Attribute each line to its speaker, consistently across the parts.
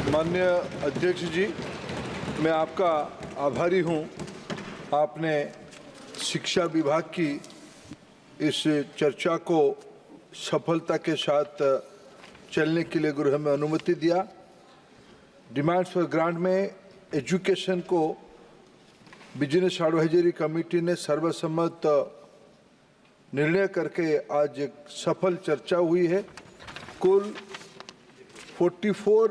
Speaker 1: माननीय अध्यक्ष जी, मैं आपका आभारी हूं। आपने शिक्षा विभाग की इस चर्चा को सफलता के साथ चलने के लिए गृह में अनुमति दिया। डिमांड्स फॉर ग्रांट में एजुकेशन को बिजनेस एडवाइजरी कमेटी ने सर्वसम्मत निर्णय करके आज एक सफल चर्चा हुई है। कुल 44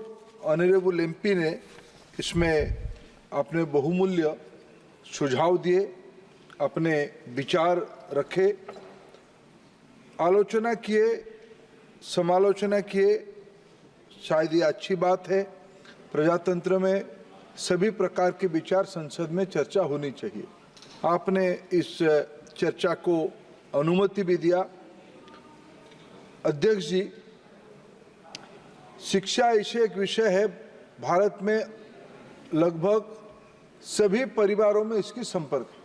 Speaker 1: ऑनरेबल एमपी ने इसमें अपने बहुमूल्य सुझाव दिए, अपने विचार रखे, आलोचना किए, समालोचना किए। शायद ये अच्छी बात है। प्रजातंत्र में सभी प्रकार के विचार संसद में चर्चा होनी चाहिए। आपने इस चर्चा को अनुमति भी दिया। अध्यक्ष जी, शिक्षा ऐसे एक विषय है, भारत में लगभग सभी परिवारों में इसकी संपर्क है।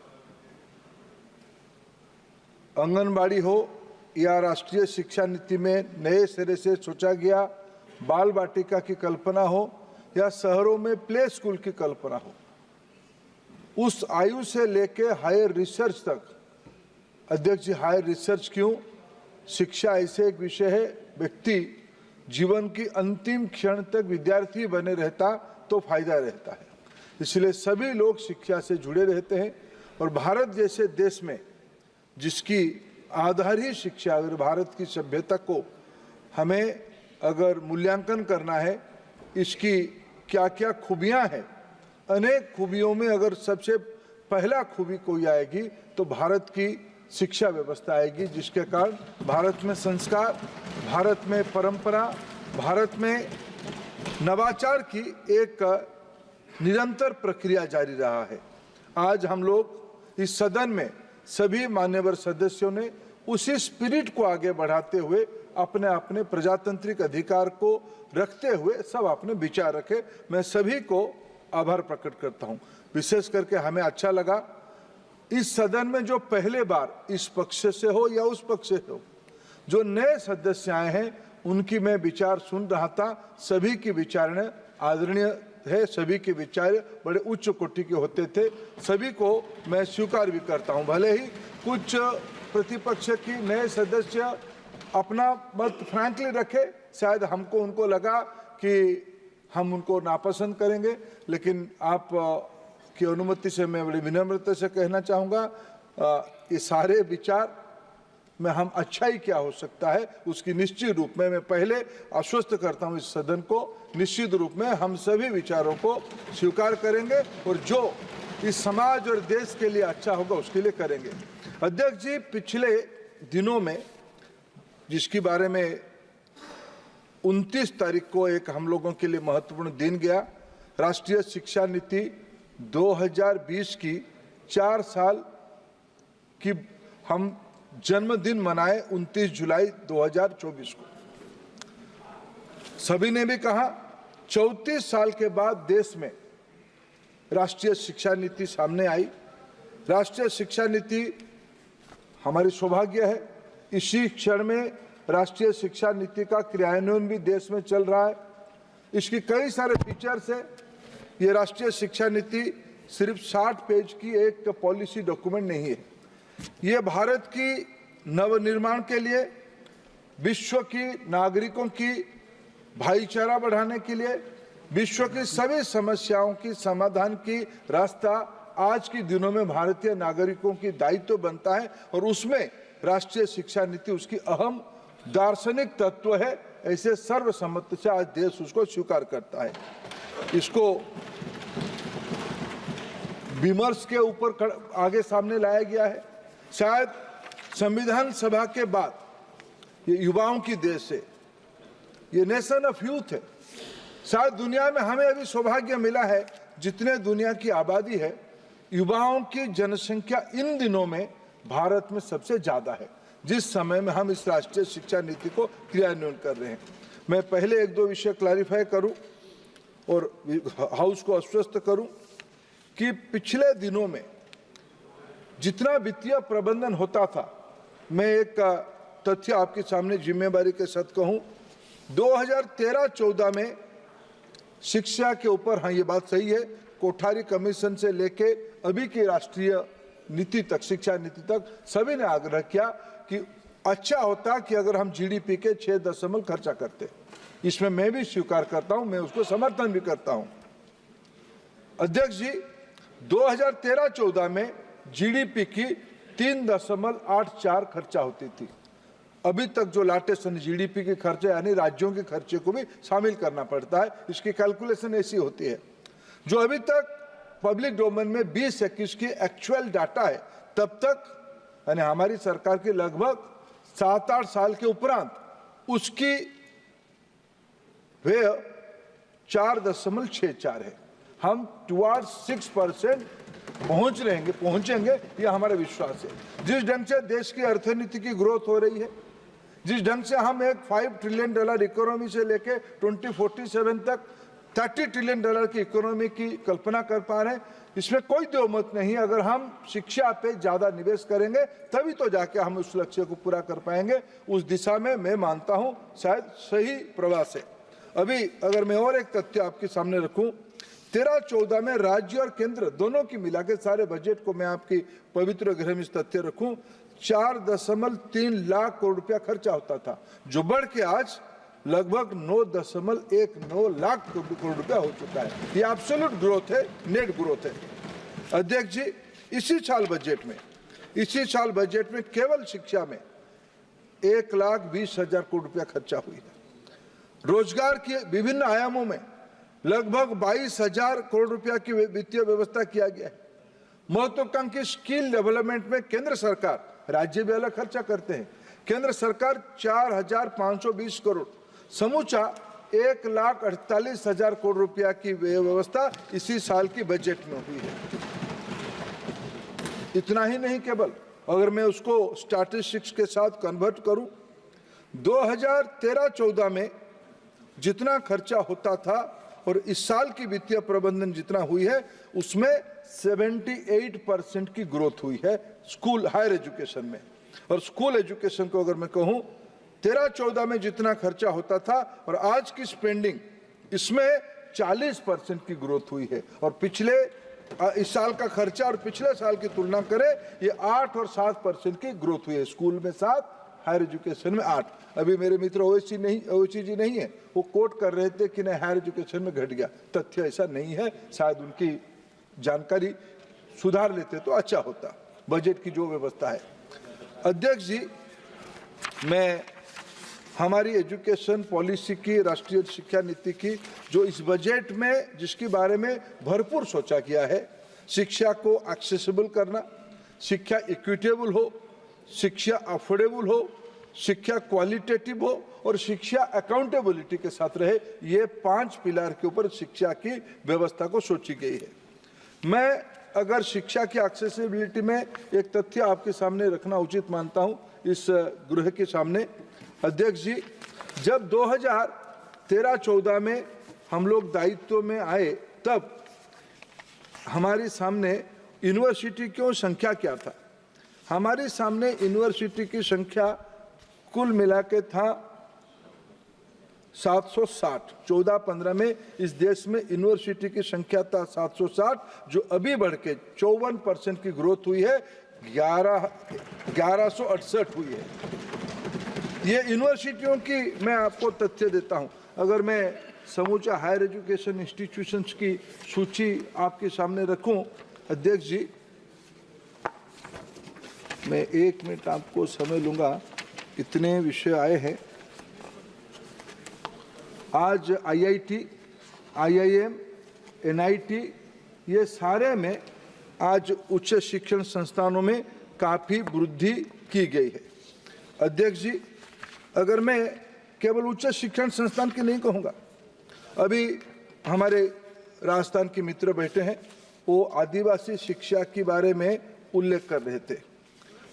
Speaker 1: आंगनबाड़ी हो या राष्ट्रीय शिक्षा नीति में नए सिरे से सोचा गया बाल वाटिका की कल्पना हो या शहरों में प्ले स्कूल की कल्पना हो, उस आयु से लेकर हायर रिसर्च तक। अध्यक्ष जी, हायर रिसर्च क्यों? शिक्षा ऐसे एक विषय है, व्यक्ति जीवन की अंतिम क्षण तक विद्यार्थी बने रहता तो फायदा रहता है। इसलिए सभी लोग शिक्षा से जुड़े रहते हैं। और भारत जैसे देश में जिसकी आधार ही शिक्षा, अगर भारत की सभ्यता को हमें अगर मूल्यांकन करना है, इसकी क्या क्या खूबियां हैं, अनेक खूबियों में अगर सबसे पहला खूबी कोई आएगी तो भारत की शिक्षा व्यवस्था आएगी, जिसके कारण भारत में संस्कार, भारत में परंपरा, भारत में नवाचार की एक निरंतर प्रक्रिया जारी रहा है। आज हम लोग इस सदन में सभी मान्यवर सदस्यों ने उसी स्पिरिट को आगे बढ़ाते हुए अपने अपने प्रजातांत्रिक अधिकार को रखते हुए सब अपने विचार रखे। मैं सभी को आभार प्रकट करता हूं। विशेष करके हमें अच्छा लगा इस सदन में जो पहले बार इस पक्ष से हो या उस पक्ष से हो, जो नए सदस्य आए हैं, उनकी मैं विचार सुन रहा था। सभी की विचार आदरणीय है, सभी के विचार बड़े उच्च कोटि के होते थे। सभी को मैं स्वीकार भी करता हूं। भले ही कुछ प्रतिपक्ष की नए सदस्य अपना मत फ्रैंकली रखे, शायद हमको उनको लगा कि हम उनको नापसंद करेंगे, लेकिन आप की अनुमति से मैं बड़ी विनम्रता से कहना चाहूँगा, ये सारे विचार में हम अच्छा ही क्या हो सकता है उसकी निश्चित रूप में मैं पहले आश्वस्त करता हूँ इस सदन को, निश्चित रूप में हम सभी विचारों को स्वीकार करेंगे और जो इस समाज और देश के लिए अच्छा होगा उसके लिए करेंगे। अध्यक्ष जी, पिछले दिनों में जिसके बारे में 29 तारीख को एक हम लोगों के लिए महत्वपूर्ण दिन गया, राष्ट्रीय शिक्षा नीति 2020 की 4 साल की हम जन्मदिन मनाए 29 जुलाई 2024 को। सभी ने भी कहा 34 साल के बाद देश में राष्ट्रीय शिक्षा नीति सामने आई। राष्ट्रीय शिक्षा नीति हमारी सौभाग्य है, इसी क्षण में राष्ट्रीय शिक्षा नीति का क्रियान्वयन भी देश में चल रहा है। इसकी कई सारे फीचर्स है। ये राष्ट्रीय शिक्षा नीति सिर्फ 60 पेज की एक पॉलिसी डॉक्यूमेंट नहीं है। ये भारत की नवनिर्माण के लिए, विश्व की नागरिकों की भाईचारा बढ़ाने के लिए, विश्व की सभी समस्याओं की समाधान की रास्ता आज के दिनों में भारतीय नागरिकों की दायित्व बनता है और उसमें राष्ट्रीय शिक्षा नीति उसकी अहम दार्शनिक तत्व है। ऐसे सर्वसम्मति से आज देश उसको स्वीकार करता है। इसको विमर्श के ऊपर आगे सामने लाया गया है। शायद संविधान सभा के बाद ये युवाओं की देश है, ये नेशन ऑफ यूथ है। शायद दुनिया में हमें अभी सौभाग्य मिला है, जितने दुनिया की आबादी है, युवाओं की जनसंख्या इन दिनों में भारत में सबसे ज्यादा है, जिस समय में हम इस राष्ट्रीय शिक्षा नीति को क्रियान्वयन कर रहे हैं। मैं पहले एक दो विषय क्लैरिफाई करूं और हाउस को आश्वस्त करूं कि पिछले दिनों में जितना वित्तीय प्रबंधन होता था, मैं एक तथ्य आपके सामने जिम्मेवारी के साथ कहूं, 2013-14 में शिक्षा के ऊपर, हाँ ये बात सही है, कोठारी कमीशन से लेके अभी की राष्ट्रीय नीति तक, शिक्षा नीति तक सभी ने आग्रह किया कि अच्छा होता कि अगर हम जीडीपी के 6 खर्चा करते। इसमें मैं भी स्वीकार करता हूं, मैं उसको समर्थन भी करता हूं। अध्यक्ष जी, 2013-14 में जीडीपी की 3.84 खर्चा होती थी। अभी तक जो लेटेस्ट जीडीपी के खर्चे यानी राज्यों के खर्चे को भी शामिल करना पड़ता है, इसकी कैलकुलेशन ऐसी होती है। जो अभी तक पब्लिक डोमेन में 2021 की एक्चुअल डाटा है, तब तक यानी हमारी सरकार के लगभग 7-8 साल के उपरांत उसकी वे 4.64 है। हम टुवर्ड्स 6% पहुंचेंगे, यह हमारा विश्वास है। जिस ढंग से देश की अर्थनीति की ग्रोथ हो रही है, जिस ढंग से हम एक $5 ट्रिलियन इकोनॉमी से लेके 2047 तक $30 ट्रिलियन की इकोनॉमी की कल्पना कर पा रहे हैं, इसमें कोई दो मत नहीं। अगर हम शिक्षा पे ज्यादा निवेश करेंगे तभी तो जाके हम उस लक्ष्य को पूरा कर पाएंगे। उस दिशा में मैं मानता हूं शायद सही प्रवास है। अभी अगर मैं और एक तथ्य आपके सामने रखूं, 13-14 में राज्य और केंद्र दोनों की मिला के सारे बजट को मैं आपकी पवित्र गृह में तथ्य रखूं, 4.3 लाख करोड़ रुपया खर्चा होता था, जो बढ़ के आज लगभग 9.19 लाख करोड़ रुपया हो चुका है। ये एब्सोल्यूट ग्रोथ है, नेट ग्रोथ है। अध्यक्ष जी, इसी साल बजट में केवल शिक्षा में 1,20,000 करोड़ रुपया खर्चा हुई है। रोजगार के विभिन्न आयामों में लगभग 22,000 करोड़ रुपया की वित्तीय व्यवस्था किया गया है। महत्वाकांक्षी स्किल डेवलपमेंट में केंद्र सरकार, राज्य भी अलग खर्चा करते हैं, केंद्र सरकार 4,520 करोड़, समूचा 1,48,000 करोड़ रुपया की व्यवस्था इसी साल की बजट में हुई है। इतना ही नहीं, केवल अगर मैं उसको स्टैटिस्टिक्स के साथ कन्वर्ट करूं, 2013-14 में जितना खर्चा होता था और इस साल की वित्तीय प्रबंधन जितना हुई है, उसमें 78% की ग्रोथ हुई है स्कूल हायर एजुकेशन में। और स्कूल एजुकेशन को अगर मैं कहूं, 13-14 में जितना खर्चा होता था और आज की स्पेंडिंग, इसमें 40% की ग्रोथ हुई है। और पिछले इस साल का खर्चा और पिछले साल की तुलना करें, ये 8 और 7% की ग्रोथ हुई है। स्कूल में 7, हायर एजुकेशन में 8। अभी मेरे मित्र ओवैसी जी नहीं है, वो कोट कर रहे थे कि नहीं हायर एजुकेशन में घट गया। तथ्य ऐसा नहीं है, शायद उनकी जानकारी सुधार लेते तो अच्छा होता। बजट की जो व्यवस्था है, अध्यक्ष जी, मैं हमारी एजुकेशन पॉलिसी की, राष्ट्रीय शिक्षा नीति की जो इस बजट में जिसके बारे में भरपूर सोचा गया है, शिक्षा को एक्सेसिबल करना, शिक्षा इक्विटेबल हो, शिक्षा अफोर्डेबल हो, शिक्षा क्वालिटेटिव हो और शिक्षा अकाउंटेबिलिटी के साथ रहे, ये 5 पिलर के ऊपर शिक्षा की व्यवस्था को सोची गई है। मैं अगर शिक्षा की एक्सेसिबिलिटी में एक तथ्य आपके सामने रखना उचित मानता हूं इस गृह के सामने। अध्यक्ष जी, जब 2013-14 में हम लोग दायित्व में आए, तब हमारे सामने यूनिवर्सिटी की संख्या क्या था? हमारे सामने यूनिवर्सिटी की संख्या कुल मिला के था 760। 14-15 में इस देश में यूनिवर्सिटी की संख्या था 760, जो अभी बढ़ के 54% की ग्रोथ हुई है, 1168 हुई है। ये यूनिवर्सिटियों की मैं आपको तथ्य देता हूं। अगर मैं समूचा हायर एजुकेशन इंस्टीट्यूशंस की सूची आपके सामने रखूं, अध्यक्ष जी, मैं 1 मिनट आपको समय लूंगा, इतने विषय आए हैं। आज IIT, IIM, NIT, ये सारे में आज उच्च शिक्षण संस्थानों में काफ़ी वृद्धि की गई है। अध्यक्ष जी, अगर मैं केवल उच्च शिक्षण संस्थान की नहीं कहूँगा, अभी हमारे राजस्थान के मित्र बैठे हैं, वो आदिवासी शिक्षा के बारे में उल्लेख कर रहे थे।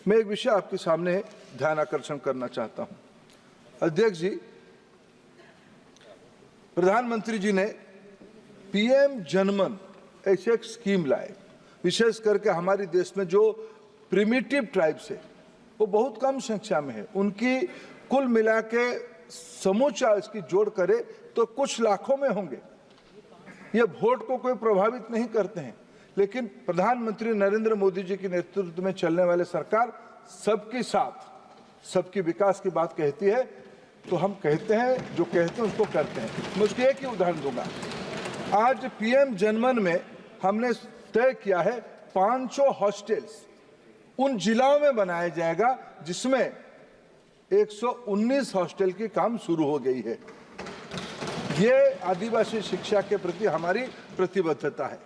Speaker 1: मैं एक विषय आपके सामने ध्यान आकर्षण करना चाहता हूं। अध्यक्ष जी, प्रधानमंत्री जी ने PM जनमन ऐसे एक स्कीम लाए, विशेष करके हमारे देश में जो प्रिमिटिव ट्राइब्स है वो बहुत कम संख्या में है, उनकी कुल मिला के समूचा इसकी जोड़ करे तो कुछ लाखों में होंगे। ये वोट को कोई प्रभावित नहीं करते हैं, लेकिन प्रधानमंत्री नरेंद्र मोदी जी के नेतृत्व में चलने वाले सरकार सबके साथ सबकी विकास की बात कहती है, तो हम कहते हैं, जो कहते हैं उसको करते हैं। मैं उसकी एक ही उदाहरण दूंगा। आज पीएम जनमन में हमने तय किया है 500 हॉस्टल्स उन जिलों में बनाया जाएगा जिसमें 119 हॉस्टल की काम शुरू हो गई है। ये आदिवासी शिक्षा के प्रति हमारी प्रतिबद्धता है।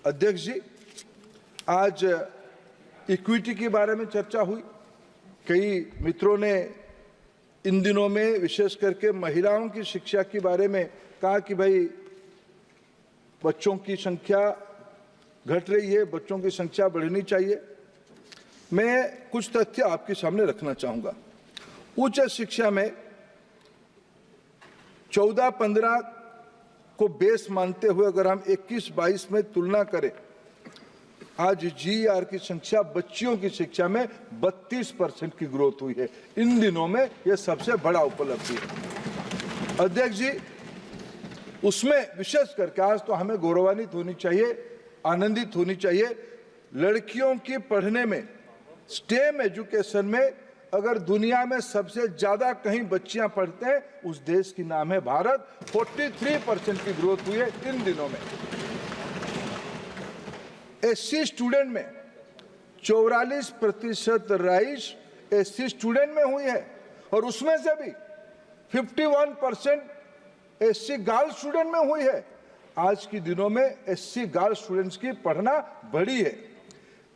Speaker 1: अध्यक्ष जी, आज इक्विटी के बारे में चर्चा हुई। कई मित्रों ने इन दिनों में विशेष करके महिलाओं की शिक्षा के बारे में कहा कि भाई बच्चों की संख्या घट रही है, बच्चों की संख्या बढ़नी चाहिए। मैं कुछ तथ्य आपके सामने रखना चाहूंगा। उच्च शिक्षा में 14-15 को बेस मानते हुए अगर हम 21-22 में तुलना करें, आज जीईआर की संख्या बच्चियों की शिक्षा में 32% की ग्रोथ हुई है। इन दिनों में यह सबसे बड़ा उपलब्धि है। अध्यक्ष जी, उसमें विशेष करके आज तो हमें गौरवान्वित होनी चाहिए, आनंदित होनी चाहिए। लड़कियों की पढ़ने में, स्टेम एजुकेशन में अगर दुनिया में सबसे ज्यादा कहीं बच्चियां पढ़ते हैं, उस देश की नाम है भारत। 43% की ग्रोथ हुई है इन दिनों में। एससी स्टूडेंट में 44% राइज एससी स्टूडेंट में हुई है, और उसमें से भी 51% एससी गर्ल स्टूडेंट में हुई है। आज के दिनों में एससी गर्ल स्टूडेंट्स की पढ़ना बढ़ी है।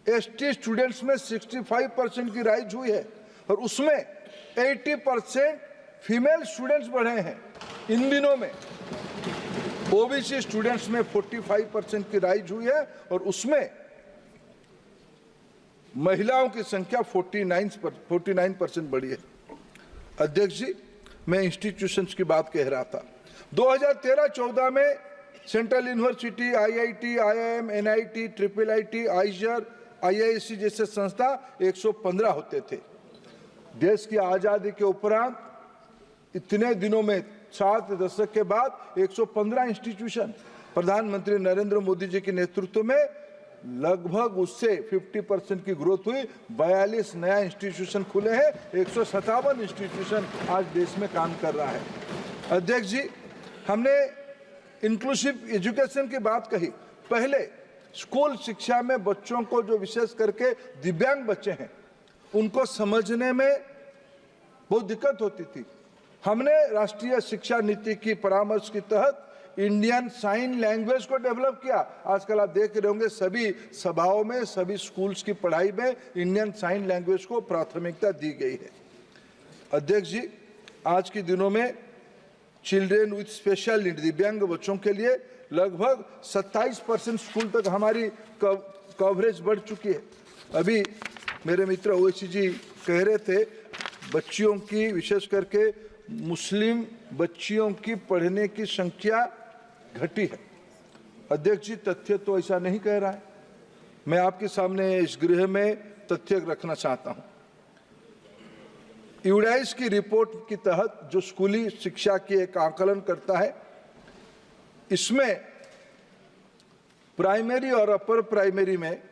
Speaker 1: एसटी स्टूडेंट्स में 65% की राइज हुई है, और उसमें 80% फीमेल स्टूडेंट्स बढ़े हैं इन दिनों में। ओबीसी स्टूडेंट्स में 45% की राइज हुई है, और उसमें महिलाओं की संख्या 49% बढ़ी है। अध्यक्ष जी, मैं इंस्टीट्यूशंस की बात कह रहा था। 2013-14 में central university, IIT, IIM, NIT, triple IT, आइजर, IISc जैसे संस्था 115 होते थे। देश की आजादी के उपरांत इतने दिनों में 7 दशक के बाद 115 इंस्टीट्यूशन, प्रधानमंत्री नरेंद्र मोदी जी के नेतृत्व में लगभग उससे 50% की ग्रोथ हुई। 42 नया इंस्टीट्यूशन खुले हैं, 157 इंस्टीट्यूशन आज देश में काम कर रहा है। अध्यक्ष जी, हमने इंक्लूसिव एजुकेशन की बात कही। पहले स्कूल शिक्षा में बच्चों को, जो विशेष करके दिव्यांग बच्चे हैं, उनको समझने में बहुत दिक्कत होती थी। हमने राष्ट्रीय शिक्षा नीति की परामर्श के तहत इंडियन साइन लैंग्वेज को डेवलप किया। आजकल आप देख रहे होंगे सभी सभाओं में, सभी स्कूल्स की पढ़ाई में इंडियन साइन लैंग्वेज को प्राथमिकता दी गई है। अध्यक्ष जी, आज के दिनों में चिल्ड्रेन विथ स्पेशल नीड, दिव्यांग बच्चों के लिए लगभग 27% स्कूल तक हमारी कवरेज बढ़ चुकी है। अभी मेरे मित्र ओवैसी जी कह रहे थे, बच्चियों की, विशेष करके मुस्लिम बच्चियों की पढ़ने की संख्या घटी है। अध्यक्ष जी, तथ्य तो ऐसा नहीं कह रहा है। मैं आपके सामने इस गृह में तथ्य रखना चाहता हूं। यूडाइस की रिपोर्ट के तहत जो स्कूली शिक्षा की एक आकलन करता है, इसमें प्राइमरी और अपर प्राइमरी में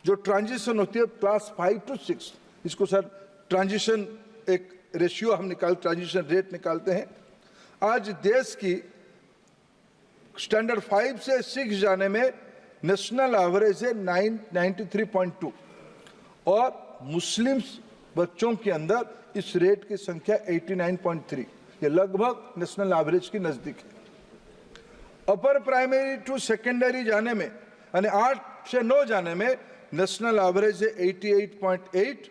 Speaker 1: जो ट्रांजिशन होती है क्लास 5 to 6, इसको सर ट्रांजिशन एक रेशियो हम ट्रांजिशन रेट निकालते हैं। आज देश की स्टैंडर्ड 5 से 6 जाने में नेशनल एवरेज है 93.2, और मुस्लिम बच्चों के अंदर इस रेट की संख्या 89.3, ये लगभग नेशनल एवरेज की नजदीक है। अपर प्राइमरी टू सेकेंडरी जाने में, यानी 8 से 9 जाने में नेशनल एवरेज है 88.8,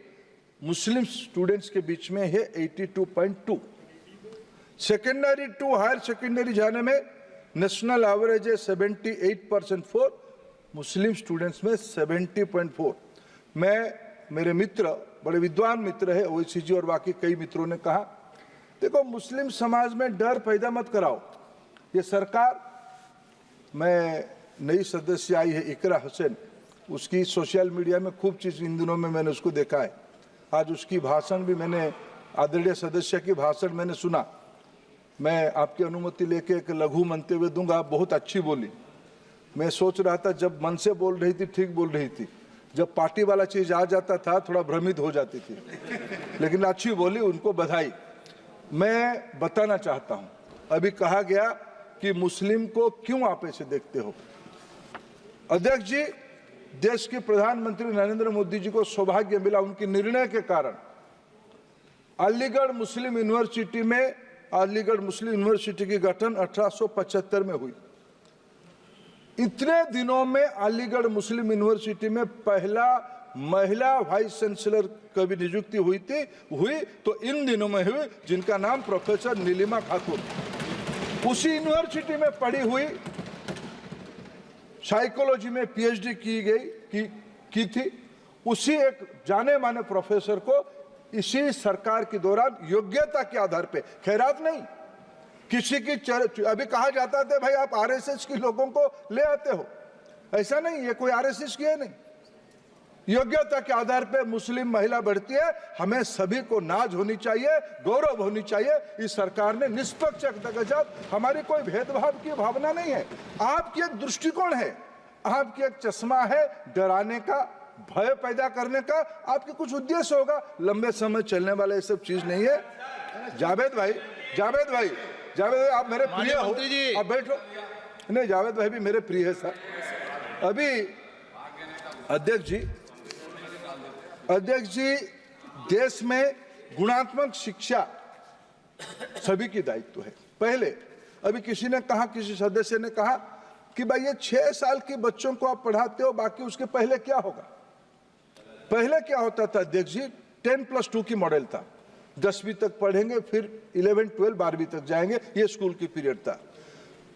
Speaker 1: मुस्लिम स्टूडेंट्स के बीच में है 82.2। सेकेंडरी टू हायर सेकेंडरी जाने में नेशनल एवरेज है 78.4, मुस्लिम स्टूडेंट्स में 70.4। मेरे मित्र, बड़े विद्वान मित्र है ओवैसी जी और बाकी कई मित्रों ने कहा, देखो मुस्लिम समाज में डर पैदा मत कराओ। ये सरकार, मैं नई सदस्य आई है इकरा हुसैन, उसकी सोशल मीडिया में खूब चीज इन दिनों में मैंने उसको देखा है। आज उसकी भाषण भी मैंने, आदरणीय सदस्य की भाषण मैंने सुना। मैं आपकी अनुमति लेके एक लघु मंतव्य दूंगा। बहुत अच्छी बोली। मैं सोच रहा था जब मन से बोल रही थी ठीक बोल रही थी, जब पार्टी वाला चीज आ जाता था थोड़ा भ्रमित हो जाती थी, लेकिन अच्छी बोली, उनको बधाई। मैं बताना चाहता हूं, अभी कहा गया कि मुस्लिम को क्यों आप ऐसे देखते हो। अध्यक्ष जी, देश के प्रधानमंत्री नरेंद्र मोदी जी को सौभाग्य मिला, उनके निर्णय के कारण अलीगढ़ मुस्लिम यूनिवर्सिटी की गठन 1875 में हुई। इतने दिनों में अलीगढ़ मुस्लिम यूनिवर्सिटी में पहला महिला वाइस चांसलर की भी नियुक्ति हुई तो इन दिनों में हुई, जिनका नाम प्रोफेसर नीलिमा खातून। उसी यूनिवर्सिटी में पढ़ी हुई, साइकोलॉजी में पीएचडी की थी। उसी एक जाने माने प्रोफेसर को इसी सरकार के दौरान योग्यता के आधार पे, खैरात नहीं, किसी की अभी कहा जाता था भाई आप आरएसएस के लोगों को ले आते हो, ऐसा नहीं, ये कोई आरएसएस की है नहीं। योग्यता के आधार पे मुस्लिम महिला बढ़ती है, हमें सभी को नाज होनी चाहिए, गौरव होनी चाहिए। इस सरकार ने निष्पक्ष हमारी कोई भेदभाव की भावना नहीं है। आपकी एक दृष्टिकोण है, आपकी एक चश्मा है डराने का, भय पैदा करने का, आपके कुछ उद्देश्य होगा, लंबे समय चलने वाला ये सब चीज नहीं है। जावेद भाई आप मेरे प्रिय हो, आप बैठो। नहीं, जावेद भाई भी मेरे प्रिय है सर। अभी अध्यक्ष जी, देश में गुणात्मक शिक्षा सभी की दायित्व है। पहले अभी किसी सदस्य ने कहा कि भाई ये 6 साल के बच्चों को आप पढ़ाते हो, बाकी उसके पहले क्या होगा। पहले क्या होता था अध्यक्ष जी, 10+2 की मॉडल था। 10वीं तक पढ़ेंगे, फिर 11, 12, 12वीं तक जाएंगे, ये स्कूल की पीरियड था।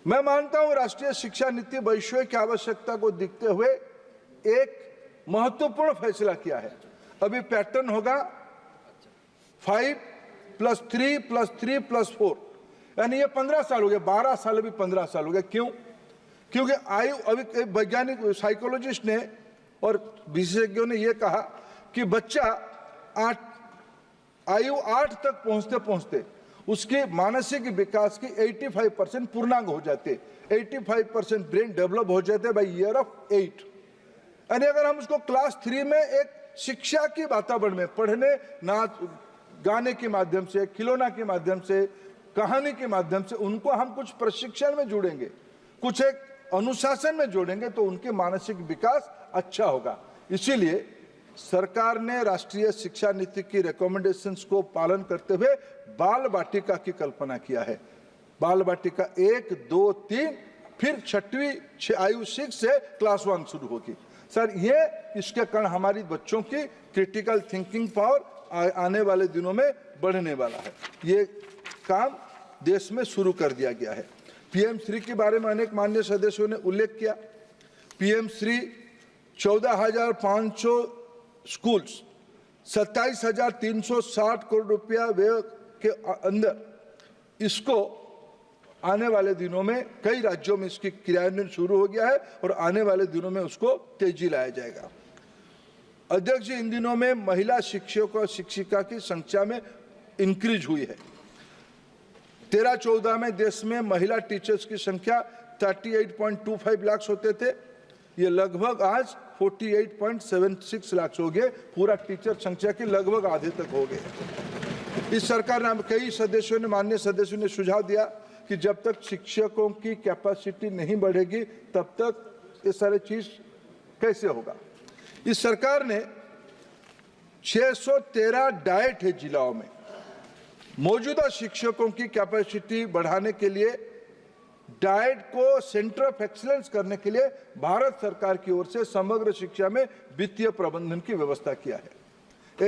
Speaker 1: मैं मानता हूं राष्ट्रीय शिक्षा नीति भविष्य की आवश्यकता को देखते हुए एक महत्वपूर्ण फैसला किया है। अभी पैटर्न होगा 5+3+3+4, यानी ये 15 साल हो गए, 12 साल अभी 15 साल हो गए। क्यों? क्योंकि आयु, अभी वैज्ञानिक साइकोलॉजिस्ट ने और विशेषज्ञों ने यह कहा कि बच्चा आयु 8 तक पहुंचते पहुंचते उसके मानसिक विकास की 85% पूर्णांग हो जाते, 85% ब्रेन डेवलप हो जाते बाय ईयर ऑफ 8। यानी अगर हम उसको क्लास 3 में एक शिक्षा की वातावरण में पढ़ने, नाच गाने के माध्यम से, खिलौना के माध्यम से, कहानी के माध्यम से उनको हम कुछ प्रशिक्षण में जोड़ेंगे, कुछ एक अनुशासन में जोड़ेंगे, तो उनके मानसिक विकास अच्छा होगा। इसीलिए सरकार ने राष्ट्रीय शिक्षा नीति की रिकमेंडेशंस को पालन करते हुए बाल वाटिका की कल्पना किया है। बाल वाटिका 1, 2, 3, फिर 6वीं आयु 6 से क्लास 1 शुरू होगी। सर, ये इसके कारण हमारी बच्चों की क्रिटिकल थिंकिंग पावर आने वाले दिनों में बढ़ने वाला है। ये काम देश में शुरू कर दिया गया है। PM3 के बारे में अनेक माननीय सदस्यों ने उल्लेख किया। PM3 14,500 स्कूल्स, 27,360 करोड़ रुपया व्यय के अंदर, इसको आने वाले दिनों में कई राज्यों में इसकी क्रियान्वयन शुरू हो गया है और आने वाले दिनों में उसको तेजी लाया जाएगा। अध्यक्ष जी, इन दिनों में महिला शिक्षक और शिक्षिका की संख्या में इंक्रीज हुई है। 13-14 में देश में महिला टीचर्स की संख्या 38.25 लाख होते थे, ये लगभग आज 48.76 लाख हो गए। पूरा टीचर संख्या की लगभग आधे तक हो गए। इस सरकार ने, कई सदस्यों ने, माननीय सदस्यों ने सुझाव दिया कि जब तक शिक्षकों की कैपेसिटी नहीं बढ़ेगी तब तक ये सारे चीज कैसे होगा। इस सरकार ने 613 डाइट है जिलाओं में। मौजूदा शिक्षकों की कैपेसिटी बढ़ाने के लिए, डाइट को सेंटर ऑफ एक्सीलेंस करने के लिए भारत सरकार की ओर से समग्र शिक्षा में वित्तीय प्रबंधन की व्यवस्था किया है।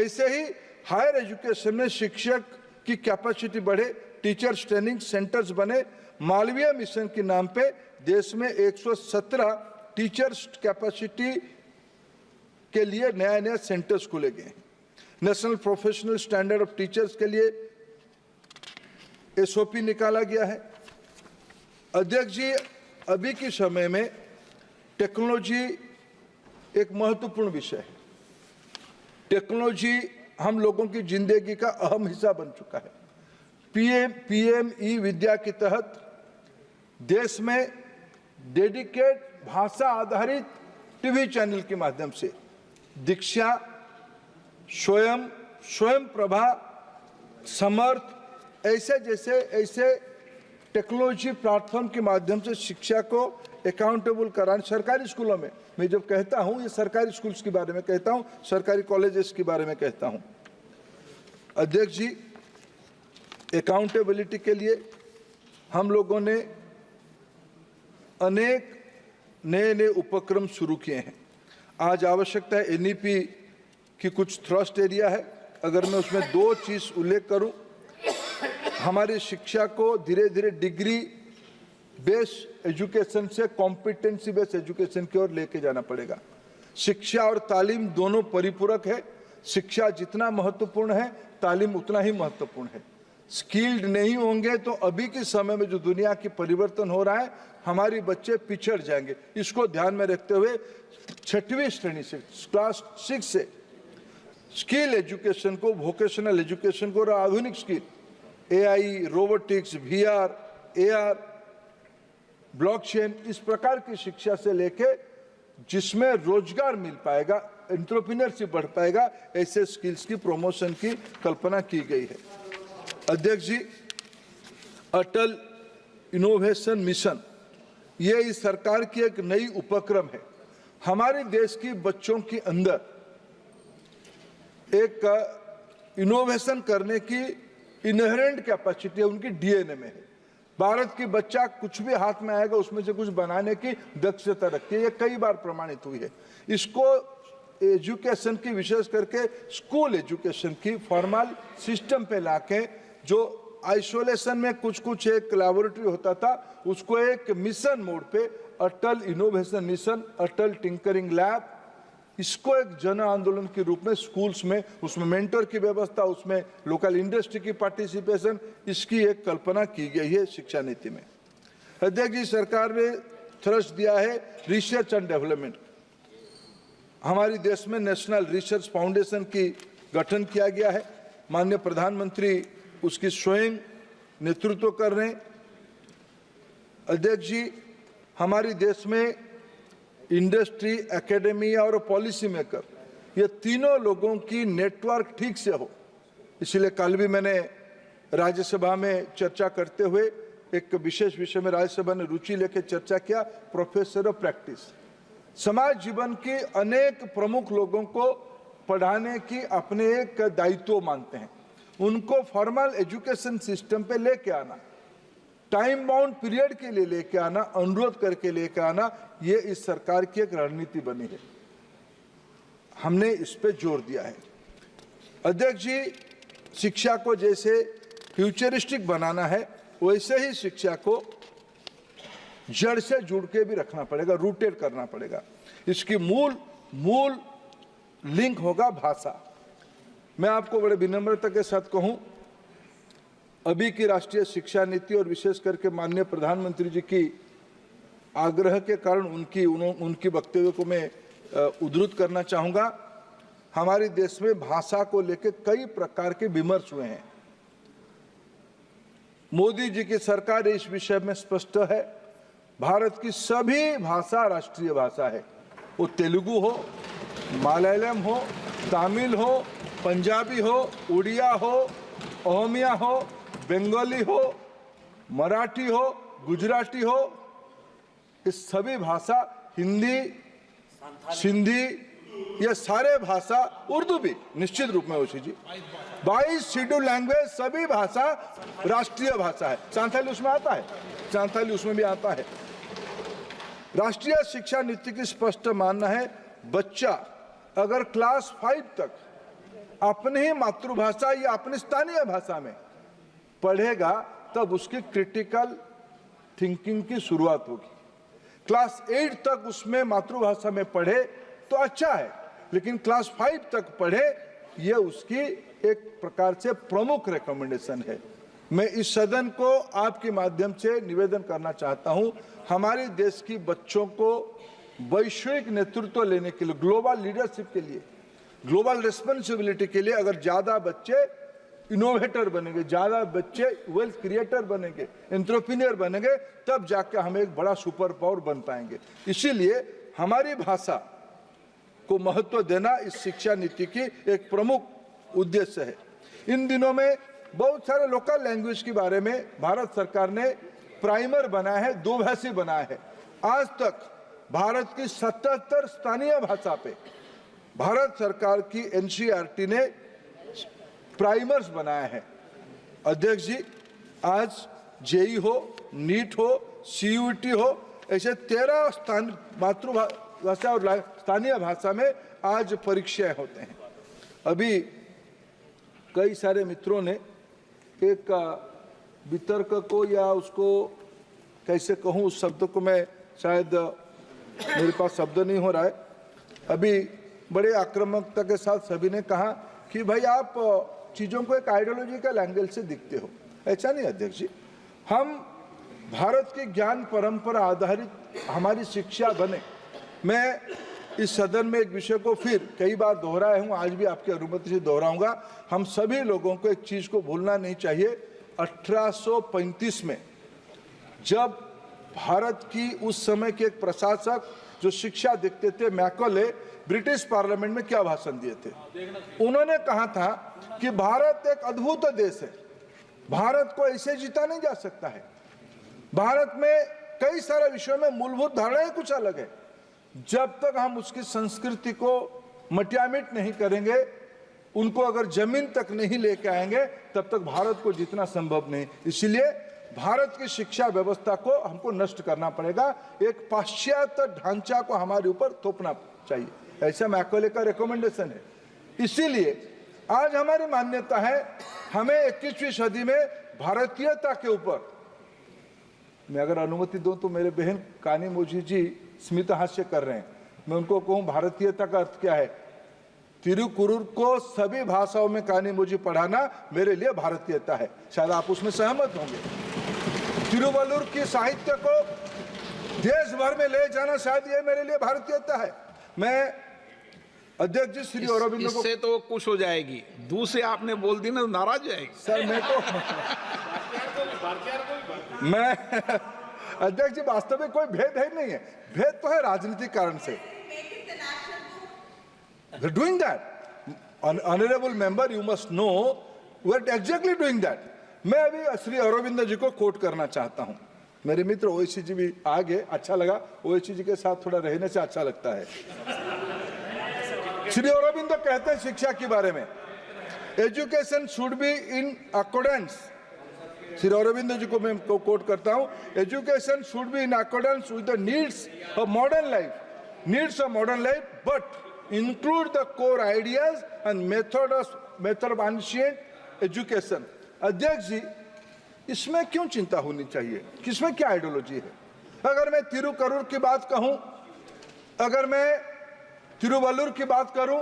Speaker 1: ऐसे ही हायर एजुकेशन में शिक्षक की कैपेसिटी बढ़े, टीचर्स ट्रेनिंग सेंटर्स बने। मालवीय मिशन के नाम पे देश में 117 टीचर्स कैपेसिटी के लिए नया सेंटर्स खोले गए। National professional standard of teachers के लिए SOP निकाला गया है। अध्यक्ष जी, अभी के समय में टेक्नोलॉजी एक महत्वपूर्ण विषय है। टेक्नोलॉजी हम लोगों की जिंदगी का अहम हिस्सा बन चुका है। पीएम ई विद्या के तहत देश में डेडिकेट भाषा आधारित टीवी चैनल के माध्यम से दीक्षा, स्वयं प्रभा, समर्थ ऐसे टेक्नोलॉजी प्लेटफॉर्म के माध्यम से शिक्षा को अकाउंटेबल कराने। सरकारी स्कूलों में, मैं जब कहता हूं ये सरकारी स्कूल्स के बारे में कहता हूं, सरकारी कॉलेजेस के बारे में कहता हूं। अध्यक्ष जी, अकाउंटेबिलिटी के लिए हम लोगों ने अनेक नए उपक्रम शुरू किए हैं। आज आवश्यकता है एनईपी की कुछ थ्रस्ट एरिया है। अगर मैं उसमें दो चीज उल्लेख करूं, हमारी शिक्षा को धीरे धीरे डिग्री बेस्ड एजुकेशन से कॉम्पिटेंसी बेस्ड एजुकेशन की ओर लेके जाना पड़ेगा। शिक्षा और तालीम दोनों परिपूरक है। शिक्षा जितना महत्वपूर्ण है, तालीम उतना ही महत्वपूर्ण है। स्किल्ड नहीं होंगे तो अभी के समय में जो दुनिया की परिवर्तन हो रहा है, हमारे बच्चे पिछड़ जाएंगे। इसको ध्यान में रखते हुए 6वीं श्रेणी से, क्लास 6 से स्किल एजुकेशन को, वोकेशनल एजुकेशन को और आधुनिक skill, AI, robotics, VR, AR, blockchain, इस प्रकार की शिक्षा से लेके जिसमें रोजगार मिल पाएगा, एंटरप्रेन्योरशिप बढ़ पाएगा, ऐसे स्किल्स की प्रमोशन की कल्पना की गई है। अध्यक्ष जी, अटल इनोवेशन मिशन ये इस सरकार की एक नई उपक्रम है। हमारे देश की बच्चों के अंदर एक इनोवेशन करने की इनहेरेंट कैपेसिटी है, उनकी डीएनए में है। भारत की बच्चा कुछ भी हाथ में आएगा उसमें से कुछ बनाने की दक्षता रखती है, ये कई बार प्रमाणित हुई है। इसको एजुकेशन की, विशेष करके स्कूल एजुकेशन की फॉर्मल सिस्टम पे लाके, जो आइसोलेशन में कुछ एक लैबोरेटरी होता था, उसको एक मिशन मोड पे अटल इनोवेशन मिशन, अटल टिंकरिंग लैब, इसको एक जन आंदोलन के रूप में स्कूल्स में, उसमें मेंटर की व्यवस्था, उसमें लोकल इंडस्ट्री की पार्टिसिपेशन, इसकी एक कल्पना की गई है शिक्षा नीति में। अध्यक्ष जी, सरकार ने थ्रस्ट दिया है रिसर्च एंड डेवलपमेंट। हमारे देश में नेशनल रिसर्च फाउंडेशन की गठन किया गया है। माननीय प्रधानमंत्री उसकी स्वयं नेतृत्व कर रहे हैं। अध्यक्ष जी, हमारे देश में इंडस्ट्री, एकेडमिया और पॉलिसी मेकर, ये तीनों लोगों की नेटवर्क ठीक से हो, इसलिए कल भी मैंने राज्यसभा में चर्चा करते हुए एक विशेष विषय में राज्यसभा ने रुचि लेकर चर्चा किया, प्रोफेसर ऑफ प्रैक्टिस। समाज जीवन के अनेक प्रमुख लोगों को पढ़ाने की अपने एक दायित्व मानते हैं, उनको फॉर्मल एजुकेशन सिस्टम पे लेके आना, टाइम बाउंड पीरियड के लिए लेके आना, अनुरोध करके लेके आना, ये इस सरकार की एक रणनीति बनी है। हमने इस पे जोर दिया है। अध्यक्ष जी, शिक्षा को जैसे फ्यूचरिस्टिक बनाना है, वैसे ही शिक्षा को जड़ से जुड़ के भी रखना पड़ेगा, रूटेड करना पड़ेगा। इसकी मूल लिंक होगा भाषा। मैं आपको बड़े विनम्रता के साथ कहूं, अभी की राष्ट्रीय शिक्षा नीति और विशेष करके माननीय प्रधानमंत्री जी की आग्रह के कारण उनकी वक्तव्य को मैं उद्धृत करना चाहूंगा। हमारे देश में भाषा को लेकर कई प्रकार के विमर्श हुए हैं। मोदी जी की सरकार इस विषय में स्पष्ट है, भारत की सभी भाषा राष्ट्रीय भाषा है। वो तेलुगु हो, मलयालम हो, तमिल हो, पंजाबी हो, उड़िया हो, ओमिया हो, बंगाली हो, मराठी हो, गुजराती हो, ये सभी भाषा, हिंदी, सिंधी, ये सारे भाषा, उर्दू भी निश्चित रूप में होशी जी, 22 शेड्यूल लैंग्वेज, सभी भाषा राष्ट्रीय भाषा है। सांथाली उसमें आता है, सांथाली उसमें भी आता है। राष्ट्रीय शिक्षा नीति की स्पष्ट मानना है, बच्चा अगर क्लास 5 तक अपने ही मातृभाषा या अपनी स्थानीय भाषा में पढ़ेगा, तब उसकी क्रिटिकल थिंकिंग की शुरुआत होगी। क्लास 8 तक उसमें मातृभाषा में पढ़े तो अच्छा है, लेकिन क्लास 5 तक पढ़े, ये उसकी एक प्रकार से प्रमुख रिकमेंडेशन है। मैं इस सदन को आपके माध्यम से निवेदन करना चाहता हूं, हमारे देश की बच्चों को वैश्विक नेतृत्व लेने के लिए, ग्लोबल लीडरशिप के लिए, ग्लोबल रिस्पॉन्सिबिलिटी के लिए अगर ज्यादा बच्चे इनोवेटर बनेंगे, ज्यादा बच्चे वेल्थ क्रिएटर बनेंगे, एंटरप्रेन्योर बनेंगे, तब जाकर हम एक बड़ा सुपर पावर बन पाएंगे। इसीलिए हमारी भाषा को महत्व देना इस शिक्षा नीति की एक प्रमुख उद्देश्य है। इन दिनों में बहुत सारे लोकल लैंग्वेज के बारे में भारत सरकार ने प्राइमर बनाया है, 2 भाषी बनाया है। आज तक भारत की 77 स्थानीय भाषा पे भारत सरकार की एनसीईआरटी ने प्राइमर्स बनाया है। अध्यक्ष जी, आज जेई हो, नीट हो, सीयूईटी हो, ऐसे 13 मातृभाषा और स्थानीय भाषा में आज परीक्षाएं होते हैं। अभी कई सारे मित्रों ने एक वितर्क को, या उसको कैसे कहूँ, उस शब्द को मैं शायद मेरे पास शब्द नहीं हो रहा है, अभी बड़े आक्रामकता के साथ सभी ने कहा कि भाई आप चीज़ों को एक आइडियोलॉजिकल एंगल से दिखते हो। ऐसा नहीं अध्यक्ष जी, हम भारत की ज्ञान परंपरा आधारित हमारी शिक्षा बने। मैं इस सदन में एक विषय को फिर कई बार दोहराया हूँ, आज भी आपकी अनुमति से दोहराऊंगा। हम सभी लोगों को एक चीज़ को भूलना नहीं चाहिए। 1835 में जब भारत की उस समय के एक प्रशासक जो शिक्षा देखते थे, मैकॉले, ब्रिटिश पार्लियामेंट में क्या भाषण दिए थे? उन्होंने कहा था कि भारत एक अद्भुत देश है, भारत को ऐसे जीता नहीं जा सकता है। भारत में कई सारे विषयों में मूलभूत धारणाएं कुछ अलग है। जब तक हम उसकी संस्कृति को मटियामिट नहीं करेंगे, उनको अगर जमीन तक नहीं लेके आएंगे, तब तक भारत को जीतना संभव नहीं। इसलिए भारत की शिक्षा व्यवस्था को हमको नष्ट करना पड़ेगा, एक पाश्चात्य ढांचा को हमारे ऊपर थोपना चाहिए, ऐसा मैकॉले का रिकमेंडेशन है। इसीलिए आज हमारी मान्यता है, हमें 21वीं सदी में भारतीयता के ऊपर, मैं अगर अनुमति दूं तो मेरे बहन कानीमोझी जी स्मित हास्य कर रहे हैं, मैं उनको कहूं भारतीयता का अर्थ क्या है? तिरुकुरुर को सभी भाषाओं में कानीमोझी पढ़ाना मेरे लिए भारतीयता है। शायद आप उसमें सहमत होंगे। तिरुवल्लुर की साहित्य को देश भर में ले जाना, शायद ये मेरे लिए भारतीयता है। मैं अध्यक्ष जी श्री अरविंदो को,
Speaker 2: इससे तो खुश हो जाएगी, दूसरे आपने बोल दी ना तो नाराज हो जाएगी।
Speaker 1: सर मैं अध्यक्ष जी, वास्तव में कोई भेद है नहीं है, भेद तो है राजनीतिक कारण से। Doing that, honourable member, you must know we are exactly doing that. मैं अभी श्री अरविंदो जी को कोट करना चाहता हूं। मेरे मित्र ओवैसी जी भी आ गए, अच्छा लगा, ओवैसी जी के साथ थोड़ा रहने से अच्छा लगता है। श्री अरविंदो कहते हैं शिक्षा के बारे में, education should be in accordance, Shri Aurobindo ji को मैं कोट करता हूं, education should be in accordance with the needs of modern life, but include the core ideas and method of ancient education। अध्यक्ष जी, इसमें क्यों चिंता होनी चाहिए? किसमें क्या आइडियोलॉजी है? अगर मैं तिरुकरुर की बात कहूं, अगर मैं तिरुवल्लुर की बात करूं,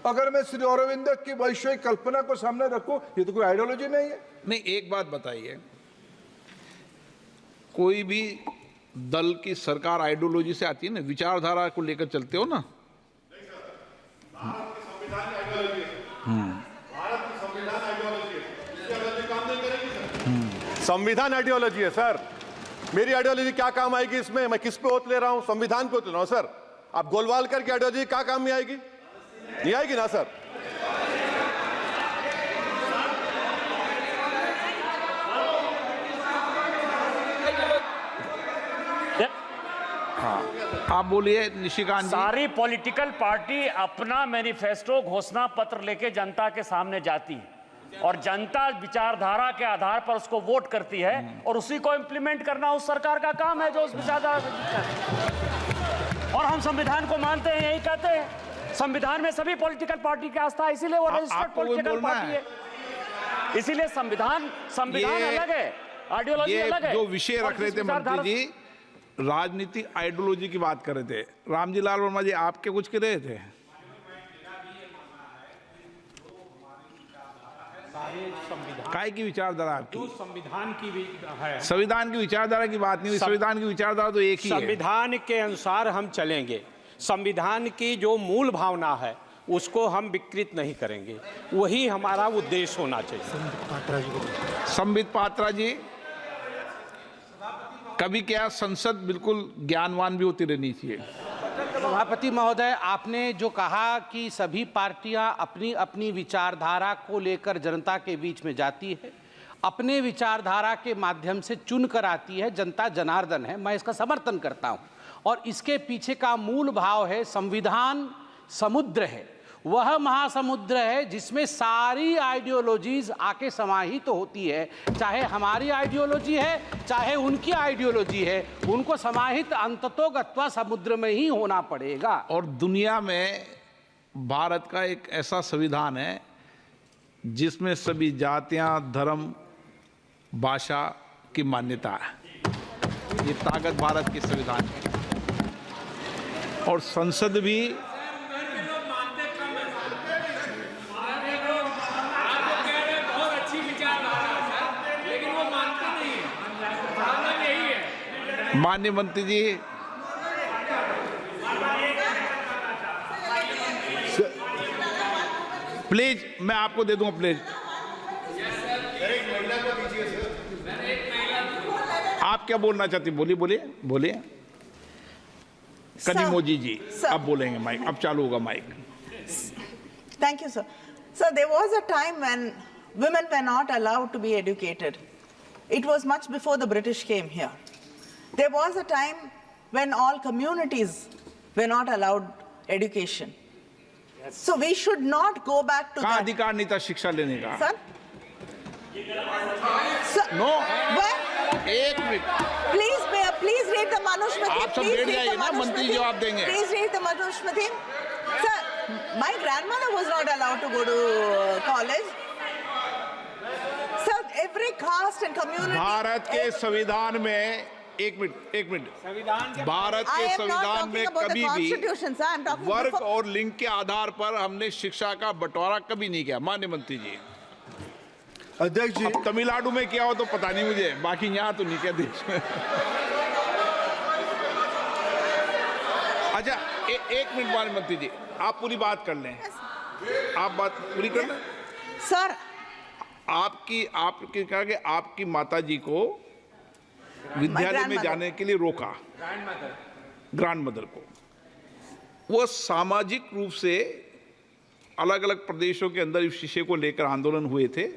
Speaker 1: अगर मैं श्री अरविंदो की वैश्विक कल्पना को सामने रखूं, ये तो कोई आइडियोलॉजी नहीं है।
Speaker 2: नहीं, एक बात बताइए, कोई भी दल की सरकार आइडियोलॉजी से आती है ना, विचारधारा को लेकर चलते हो ना।
Speaker 3: संविधान आइडियोलॉजी है सर, मेरी आइडियोलॉजी क्या काम आएगी इसमें? मैं किस पे ओत ले रहा हूं? संविधान पे ओत ले रहा हूं सर। आप गोलवालकर की आइडियोलॉजी क्या काम में आएगी? नहीं आएगी ना सर।
Speaker 2: हाँ, आप बोलिए निशिकांत जी।
Speaker 4: सारी पॉलिटिकल पार्टी अपना मैनिफेस्टो, घोषणा पत्र लेके जनता के सामने जाती है और जनता विचारधारा के आधार पर उसको वोट करती है और उसी को इम्प्लीमेंट करना उस सरकार का काम है जो उस विचारधारा। और हम संविधान को मानते हैं, यही कहते हैं, संविधान में सभी पॉलिटिकल पार्टी की आस्था है, इसीलिए वो रजिस्टर्ड पॉलिटिकल पार्टी है। इसीलिए संविधान अलग है, आइडियोलॉजी अलग है।
Speaker 2: जो विषय रख रहे थे मंत्री जी, राजनीतिक आइडियोलॉजी की बात कर रहे थे। रामजी लाल वर्मा जी, आपके कुछ कह रहे थे? काय की विचारधारा आपकी?
Speaker 5: जो संविधान की है,
Speaker 2: संविधान की विचारधारा की बात नहीं हुई। संविधान की विचारधारा तो एक ही है।
Speaker 5: संविधान के अनुसार हम चलेंगे। संविधान की जो मूल भावना है उसको हम विकृत नहीं करेंगे। वही हमारा उद्देश्य होना चाहिए।
Speaker 2: संबित पात्रा जी, कभी क्या संसद बिल्कुल ज्ञानवान भी होती रहनी चाहिए।
Speaker 6: सभापति महोदय, आपने जो कहा कि सभी पार्टियां अपनी अपनी विचारधारा को लेकर जनता के बीच में जाती है, अपने विचारधारा के माध्यम से चुनकर आती है, जनता जनार्दन है, मैं इसका समर्थन करता हूं। और इसके पीछे का मूल भाव है संविधान समुद्र है, वह महासमुद्र है जिसमें सारी आइडियोलॉजीज आके समाहित तो होती है। चाहे हमारी आइडियोलॉजी है, चाहे उनकी आइडियोलॉजी है, उनको समाहित अंततोगत्वा समुद्र में ही होना पड़ेगा।
Speaker 2: और दुनिया में भारत का एक ऐसा संविधान है जिसमें सभी जातियां, धर्म, भाषा की मान्यता है। ये ताकत भारत के संविधान की। और संसद भी माननीय मंत्री जी, प्लीज मैं आपको दे दूंगा, प्लीज। आप क्या बोलना चाहती, बोलिए बोलिए बोलिए। कनिमोजी जी, अब बोलेंगे, माइक अब चालू होगा mic.
Speaker 7: Thank you, sir. Sir, there was a time when women were not allowed to be educated. It was much before the British came here. There was a time when all communities were not allowed education. So we should not go back to
Speaker 2: कहाँ
Speaker 7: that.
Speaker 2: अधिकार नहीं था शिक्षा लेने का?
Speaker 7: Sir? Sir,
Speaker 2: no,
Speaker 7: where?
Speaker 2: एक minute.
Speaker 7: Please read the Manusmriti.
Speaker 2: आप सब बैठ जाइए ना, मंत्री जवाब देंगे।
Speaker 7: Please read the Manusmriti. Sir, my grandmother was not allowed to go to college. Sir, every caste and community.
Speaker 2: Bharat के संविधान में एक मिनट भारत
Speaker 7: I
Speaker 2: के
Speaker 7: am not
Speaker 2: संविधान
Speaker 7: talking
Speaker 2: में
Speaker 7: about the
Speaker 2: कभी भी
Speaker 7: constitution, sir. I'm talking
Speaker 2: वर्ग
Speaker 7: before-
Speaker 2: और लिंग के आधार पर हमने शिक्षा का बंटवारा कभी नहीं किया। माननीय मंत्री जी,
Speaker 1: अध्यक्ष जी,
Speaker 2: अब तमिलनाडु में किया हो तो पता नहीं मुझे, बाकी यहाँ तो नहीं किया देश में। अच्छा, एक मिनट माननीय मंत्री जी, आप पूरी बात कर लें, आप बात पूरी कर लें।
Speaker 7: Sir,
Speaker 2: आपकी कहा कि आपकी माता जी को विद्यालय में जाने के लिए रोका, ग्रैंड मदर को। वो सामाजिक रूप से अलग अलग प्रदेशों के अंदर इस विषय को लेकर आंदोलन हुए थे,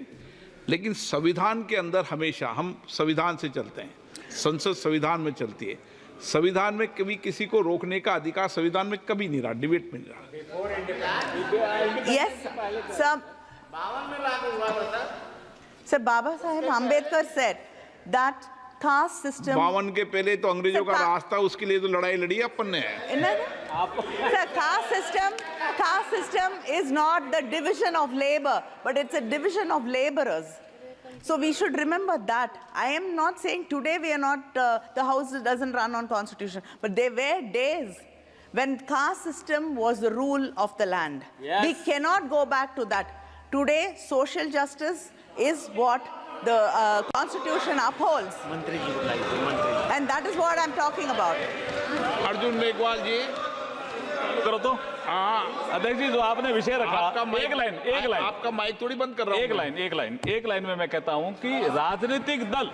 Speaker 2: लेकिन संविधान के अंदर हमेशा हम संविधान से चलते हैं, संसद संविधान में चलती है। संविधान में कभी किसी को रोकने का अधिकार संविधान में कभी नहीं रहा, डिबेट में नहीं रहा।
Speaker 7: yes, sir. Sir, Baba Saheb Ambedkar said that caste system.
Speaker 2: 52 के पहले तो अंग्रेजों का राज था, उसके लिए तो लड़ाई लड़ी अपन ने।
Speaker 7: Sir, caste system is not the division of labor, but it's a division of laborers. So we should remember that. I am not saying today we are not, the house doesn't run on constitution, but there were days when caste system was the rule of the land.
Speaker 5: Yes.
Speaker 7: We cannot go back to that. Today, social justice is what the constitution upholds. And that is what I'm talking about.
Speaker 2: Arjun Meghwal जी,
Speaker 8: करो तो।
Speaker 2: हाँ,
Speaker 8: अध्यक्ष जी, जो आपने विषय रखा,
Speaker 2: आपका mic-
Speaker 8: एक लाइन
Speaker 2: आपका माइक थोड़ी बंद कर रहा हूं।
Speaker 8: एक लाइन में मैं कहता हूं कि राजनीतिक दल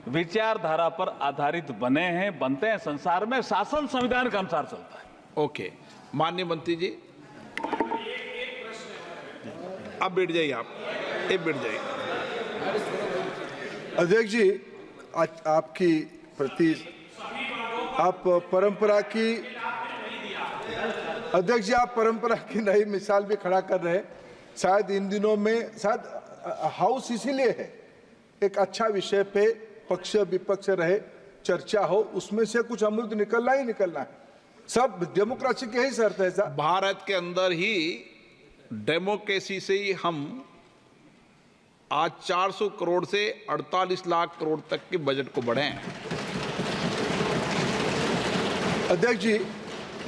Speaker 8: विचारधारा पर आधारित बने हैं, बनते हैं। संसार में शासन संविधान के अनुसार चलता है।
Speaker 2: ओके, माननीय मंत्री जी, अब बैठ जाइए, आप बैठ जाइए।
Speaker 1: अध्यक्ष जी, आपकी प्रति आप परंपरा की अध्यक्ष जी, आप परंपरा की नई मिसाल भी खड़ा कर रहे हैं। शायद इन दिनों में शायद हाउस इसीलिए है, एक अच्छा विषय पे पक्ष विपक्ष रहे, चर्चा हो, उसमें से कुछ अमृत निकलना ही निकलना है। सब डेमोक्रेसी के ही शर्त है साहब।
Speaker 2: भारत के अंदर ही डेमोक्रेसी से ही हम आज 400 करोड़ से 48 लाख करोड़ तक के बजट को बढ़े हैं।
Speaker 1: अध्यक्ष जी,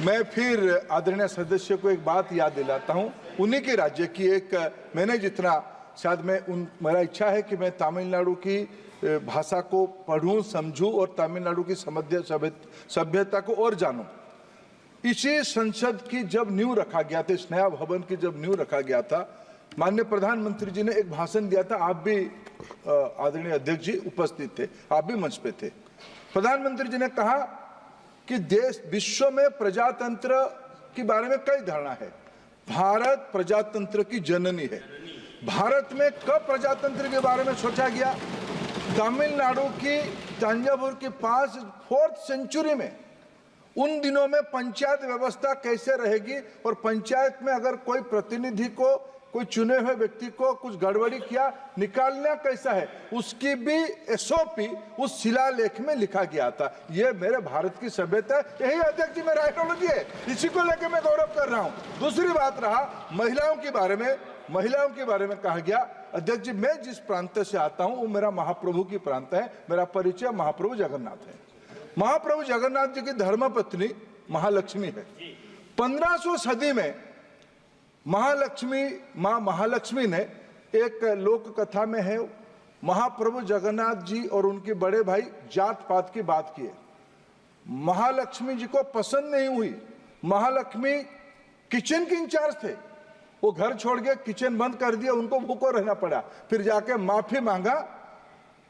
Speaker 1: मैं फिर आदरणीय सदस्य को एक बात याद दिलाता हूं, उन्हीं के राज्य की एक, मैंने जितना शायद मेरा इच्छा है कि मैं तमिलनाडु की भाषा को पढूं, समझूं और तमिलनाडु की सभ्यता को और जानूं। इसी संसद की जब नींव रखा गया था, इस नया भवन की जब नींव रखा गया था, माननीय प्रधानमंत्री जी ने एक भाषण दिया था। आप भी आदरणीय अध्यक्ष जी उपस्थित थे, आप भी मंच पे थे। प्रधानमंत्री जी ने कहा कि देश विश्व में प्रजातंत्र के बारे में कई धारणा है, भारत प्रजातंत्र की जननी है। भारत में कब प्रजातंत्र के बारे में सोचा गया? तमिलनाडु की तंजावुर के पास 4th सेंचुरी में, उन दिनों में पंचायत व्यवस्था कैसे रहेगी और पंचायत में अगर कोई प्रतिनिधि को, कोई चुने हुए व्यक्ति को कुछ गड़बड़ी किया, निकालना कैसा है, उसकी भी एसओपी उस शिलालेख में लिखा गया था। ये मेरे भारत की सभ्यता है, यही अध्यक्ष जी मेरा आइडियोलॉजी है, इसी को लेकर मैं गौरव कर रहा हूं। दूसरी बात रहा महिलाओं के बारे में कहा गया। अध्यक्ष जी, मैं जिस प्रांत से आता हूं वो मेरा महाप्रभु की प्रांत है, मेरा परिचय महाप्रभु जगन्नाथ है। महाप्रभु जगन्नाथ जी की धर्मपत्नी महालक्ष्मी है। 1500 सदी में महालक्ष्मी ने, एक लोक कथा में है, महाप्रभु जगन्नाथ जी और उनके बड़े भाई जात पात की बात की है। महालक्ष्मी जी को पसंद नहीं हुई। महालक्ष्मी किचन के इंचार्ज थे, वो घर छोड़ के किचन बंद कर दिया, उनको भूखो रहना पड़ा। फिर जाके माफी मांगा,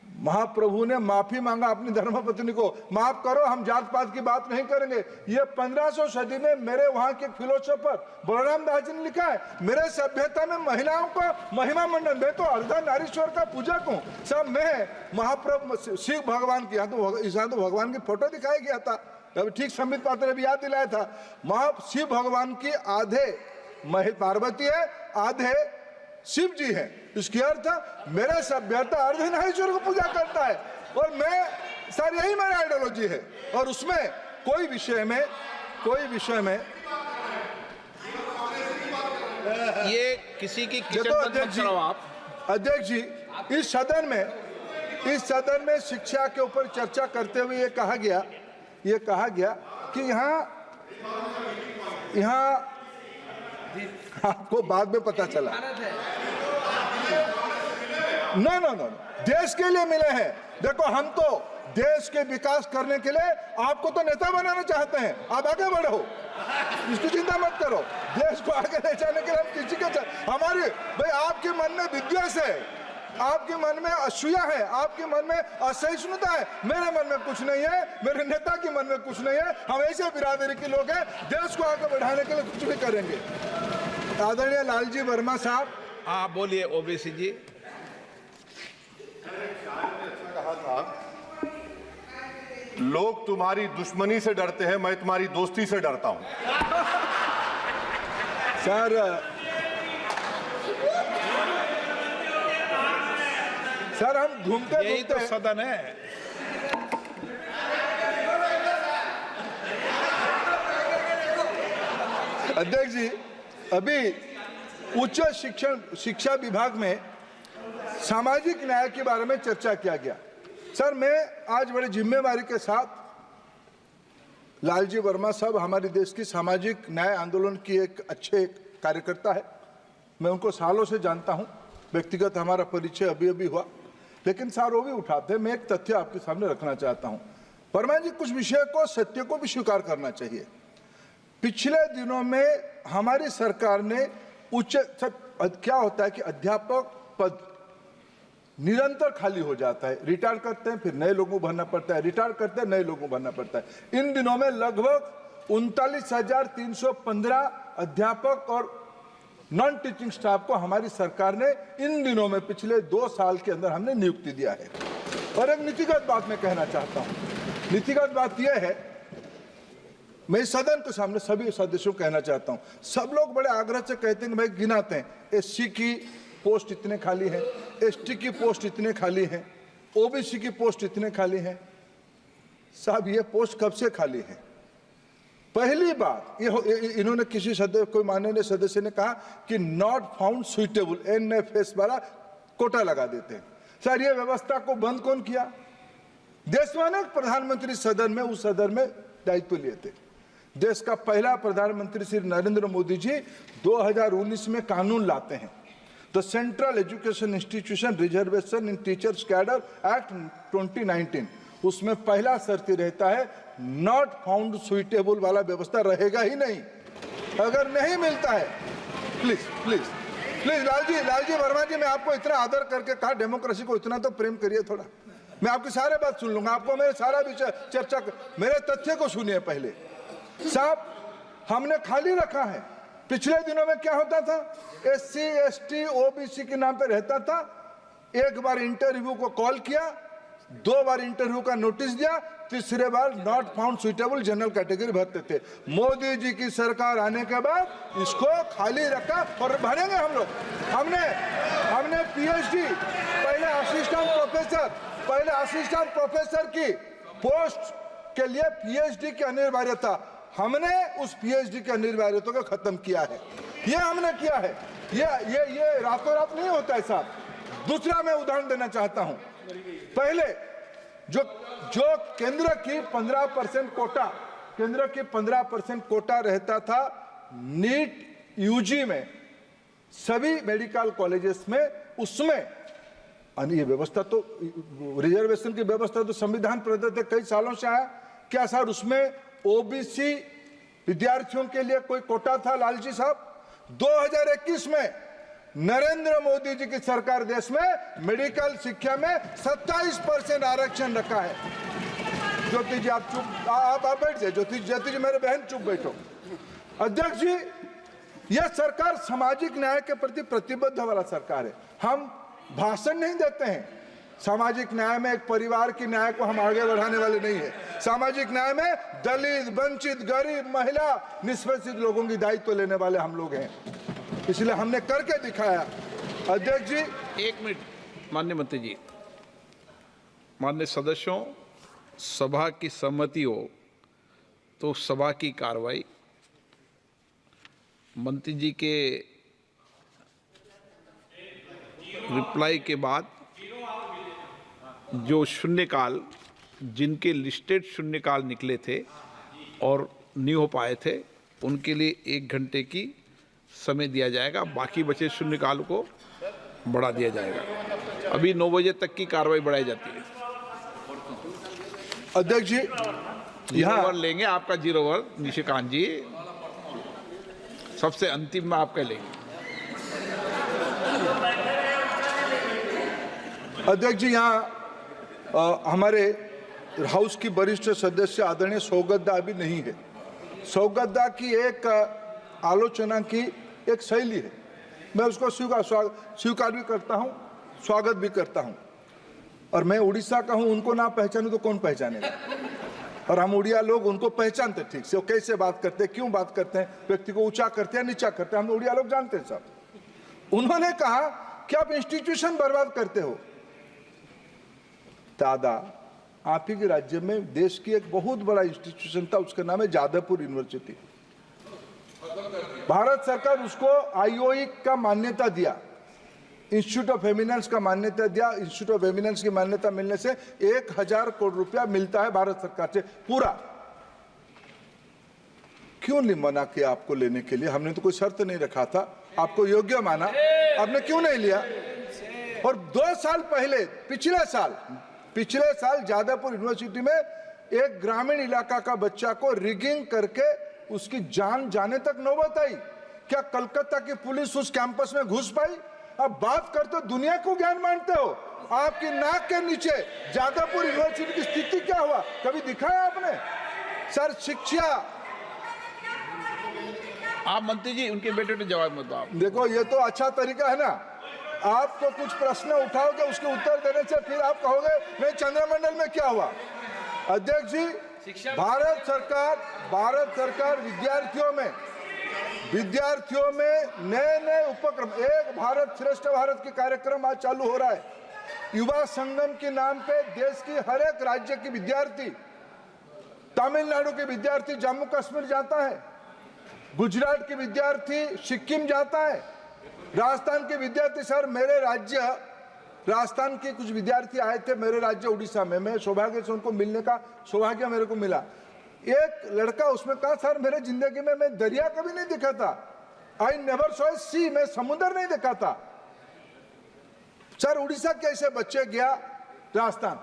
Speaker 1: महाप्रभु ने माफी मांगा अपनी धर्मपत्नी को, माफ करो, हम जात पात की बात नहीं करेंगे। ये 1500 सदी में मेरे वहां के फिलोसोफर बलराम दास जी ने लिखा है। मेरे सभ्यता में महिलाओं को महिमा मंडन, मैं तो अर्धनारीश्वर का पूजक हूँ। सब मैं महाप्रभु शिव भगवान की, यहाँ तो भगवान की फोटो दिखाया गया था, तब ठीक संबित पात्र ने भी याद दिलाया था। शिव भगवान की आधे पार्वती है, आधे शिव जी है। इसकी अर्थ मेरा सभ्यता अर्धनारीश्वर को पूजा करता है, और मैं सर यही मेरा आइडियोलॉजी है। और उसमें कोई विषय में
Speaker 2: ये किसी की किचन बंद मत करो आप।
Speaker 1: अध्यक्ष जी, इस सदन में शिक्षा के ऊपर चर्चा करते हुए ये कहा गया कि यहाँ आपको बाद में पता चला, नो, देश के लिए मिले हैं। देखो, हम तो देश के विकास करने के लिए आपको तो नेता बनाना चाहते हैं, आप आगे बढ़ो, इसकी चिंता मत करो। देश को आगे ले जाने के लिए हम किसी के हमारी भाई, आपके मन में विद्वेष है, आपके मन में असूया है, आपके मन में असहिष्णुता है, मेरे मन में कुछ नहीं है, मेरे नेता के मन में कुछ नहीं है। हम ऐसे बिरादरी के लोग हैं, देश को आगे बढ़ाने के लिए कुछ भी करेंगे। आदरणीय लालजी वर्मा साहब।
Speaker 2: हाँ बोलिए ओबीसी जी।
Speaker 3: लोग तुम्हारी दुश्मनी से डरते हैं, मैं तुम्हारी दोस्ती से डरता हूं।
Speaker 1: सर हम घूमते
Speaker 2: यही तो सदन है।
Speaker 1: अध्यक्ष जी, अभी उच्च शिक्षा विभाग में सामाजिक न्याय के बारे में चर्चा किया गया। सर, मैं आज बड़ी जिम्मेवारी के साथ, लालजी वर्मा साहब हमारे देश की सामाजिक न्याय आंदोलन की एक अच्छे कार्यकर्ता है, मैं उनको सालों से जानता हूं, व्यक्तिगत हमारा परिचय अभी हुआ, लेकिन सर वो भी उठाते। मैं एक तथ्य आपके सामने रखना चाहता हूं। वर्मा जी, कुछ विषय को, सत्य को भी स्वीकार करना चाहिए। पिछले दिनों में हमारी सरकार ने क्या होता है कि अध्यापक पद निरंतर खाली हो जाता है, रिटायर करते हैं, फिर नए लोगों को भरना पड़ता है, रिटायर करते हैं, नए लोगों को भरना पड़ता है। इन दिनों में लगभग 39,315 अध्यापक और नॉन टीचिंग स्टाफ को हमारी सरकार ने इन दिनों में, पिछले 2 साल के अंदर हमने नियुक्ति दिया है। और एक नीतिगत बात मैं कहना चाहता हूं। नीतिगत बात यह है, मैं सदन के सामने सभी सदस्यों को कहना चाहता हूं। सब लोग बड़े आग्रह से कहते हैं, भाई गिनाते हैं, एससी की पोस्ट इतने खाली है, एसटी की पोस्ट इतने खाली है, ओबीसी की पोस्ट इतने खाली है। साहब, ये पोस्ट कब से खाली है? पहली बात इन्होंने किसी सदस्य, कोई माननीय सदस्य ने कहा कि नॉट फाउंड सुइटेबल, एनएफएस वाला कोटा लगा देते हैं। सर, ये व्यवस्था को बंद कौन किया? देश में अनेक प्रधानमंत्री सदन में, उस सदन में दायित्व लिए थे। देश का पहला प्रधानमंत्री श्री नरेंद्र मोदी जी 2019 में कानून लाते हैं, the central education institution reservation in teachers cadre act 2019। उसमें पहला शर्त रहता है नॉट फाउंड सुइटेबल वाला व्यवस्था रहेगा ही नहीं। अगर नहीं मिलता है, please please please Lalji Verma ji, मैं आपको इतना आदर करके कहा, डेमोक्रेसी को इतना तो प्रेम करिए थोड़ा। मैं आपकी सारे बात सुन लूंगा, आपको मेरे सारा विषय चर्चा मेरे तथ्य को सुनिए पहले। साहब, हमने खाली रखा है। पिछले दिनों में क्या होता था, SC ST OBC के नाम पे रहता था, एक बार इंटरव्यू को कॉल किया, 2 बार इंटरव्यू का नोटिस दिया, तीसरे बार not found suitable general category भरते थे। मोदी जी की सरकार आने के बाद इसको खाली रखा और भरेंगे हम लोग। हमने PhD, पहले असिस्टेंट प्रोफेसर की पोस्ट के लिए PhD की अनिवार्यता, हमने उस PhD की अनिवार्यता को खत्म किया है। ये हमने किया है, ये रातों रात नहीं होता है साहब। दूसरा मैं उदाहरण देना चाहता हूं। पहले जो केंद्र की 15% कोटा रहता था नीट UG में, सभी मेडिकल कॉलेजेस में, उसमें ये व्यवस्था तो, रिजर्वेशन की व्यवस्था तो संविधान प्रदत्त है, कई सालों से आया। क्या सर उसमें OBC विद्यार्थियों के लिए कोई कोटा था लालजी साहब? 2021 में नरेंद्र मोदी जी की सरकार देश में मेडिकल शिक्षा में 27% आरक्षण रखा है। ज्योति जी आप बैठ जाए, ज्योति जी मेरे बहन चुप बैठो। अध्यक्ष जी, यह सरकार सामाजिक न्याय के प्रति प्रतिबद्ध वाला सरकार है। हम भाषण नहीं देते हैं। सामाजिक न्याय में एक परिवार की न्याय को हम आगे बढ़ाने वाले नहीं है। सामाजिक न्याय में दलित, वंचित, गरीब, महिला, निष्पेषित लोगों की दायित्व लेने वाले हम लोग हैं, इसलिए हमने करके दिखाया। अध्यक्ष जी,
Speaker 2: 1 मिनट। माननीय मंत्री जी, माननीय सदस्यों, सभा की सहमति हो तो सभा की कार्रवाई मंत्री जी के रिप्लाई के बाद जो शून्यकाल, जिनके लिस्टेड शून्यकाल निकले थे और नहीं हो पाए थे, उनके लिए 1 घंटे की समय दिया जाएगा। बाकी बचे शून्यकाल को बढ़ा दिया जाएगा। अभी 9 बजे तक की कार्रवाई बढ़ाई जाती है।
Speaker 1: अध्यक्ष जी,
Speaker 2: 0 ओवर लेंगे आपका, 0 ओवर निशिकांत जी, सबसे अंतिम में आपका लेंगे।
Speaker 1: अध्यक्ष जी, यहाँ हमारे हाउस की वरिष्ठ सदस्य आदरणीय सौगतदा अभी नहीं है। सौगतदा की एक आलोचना की एक शैली है, मैं उसको स्वीकार भी करता हूँ, स्वागत भी करता हूँ। और मैं उड़ीसा का हूँ, उनको ना पहचानूं तो कौन पहचानेगा? और हम उड़िया लोग उनको पहचानते ठीक से, वो कैसे बात करते हैं, क्यों बात करते हैं, व्यक्ति को ऊंचा करते हैं नीचा करते हैं, हम उड़िया लोग जानते हैं सब। उन्होंने कहा कि आप इंस्टीट्यूशन बर्बाद करते हो। दादा, आप ही के राज्य में देश की एक बहुत बड़ा इंस्टीट्यूशन था, उसका नाम है जादवपुर यूनिवर्सिटी। भारत सरकार उसको IOE का मान्यता दिया, इंस्टीट्यूट ऑफ एमिनेंस का मान्यता दिया। इंस्टीट्यूट ऑफ एमिनेंस की मान्यता मिलने से 1000 करोड़ रुपया मिलता है भारत सरकार से पूरा। क्यों नहीं मना किया आपको लेने के लिए? हमने तो कोई शर्त नहीं रखा था, आपको योग्य माना, आपने क्यों नहीं लिया? और 2 साल पहले, पिछले साल जादवपुर यूनिवर्सिटी में एक ग्रामीण इलाका का बच्चा को रिगिंग करके उसकी जान जाने तक नौबत आई। क्या कलकत्ता की पुलिस उस कैंपस में घुस पाई? अब बात करते हो दुनिया को ज्ञान मानते हो, आपकी नाक के नीचे जादवपुर यूनिवर्सिटी की स्थिति क्या हुआ कभी दिखाया आपने? सर, शिक्षा,
Speaker 2: आप मंत्री जी उनके बेटे ने जवाब मत दो।
Speaker 1: देखो ये तो अच्छा तरीका है ना, आपको कुछ प्रश्न उठाओगे, उसके उत्तर देने से फिर आप कहोगे नहीं चंद्रमंडल में क्या हुआ। अध्यक्ष जी, भारत सरकार विद्यार्थियों में नए उपक्रम, एक भारत श्रेष्ठ भारत की कार्यक्रम आज चालू हो रहा है। युवा संगम के नाम पे देश की हर एक राज्य की विद्यार्थी, तमिलनाडु के विद्यार्थी जम्मू कश्मीर जाता है, गुजरात के विद्यार्थी सिक्किम जाता है, राजस्थान के विद्यार्थी, सर मेरे राज्य राजस्थान के कुछ विद्यार्थी आए थे मेरे राज्य उड़ीसा में, मैं सौभाग्य से उनको मिलने का सौभाग्य मेरे को मिला। एक लड़का उसमें कहा, सर मेरे जिंदगी में मैं दरिया कभी नहीं देखा था, आई नेवर सॉ सी, मैं समुद्र नहीं देखा था। सर उड़ीसा के ऐसे बच्चे गया राजस्थान,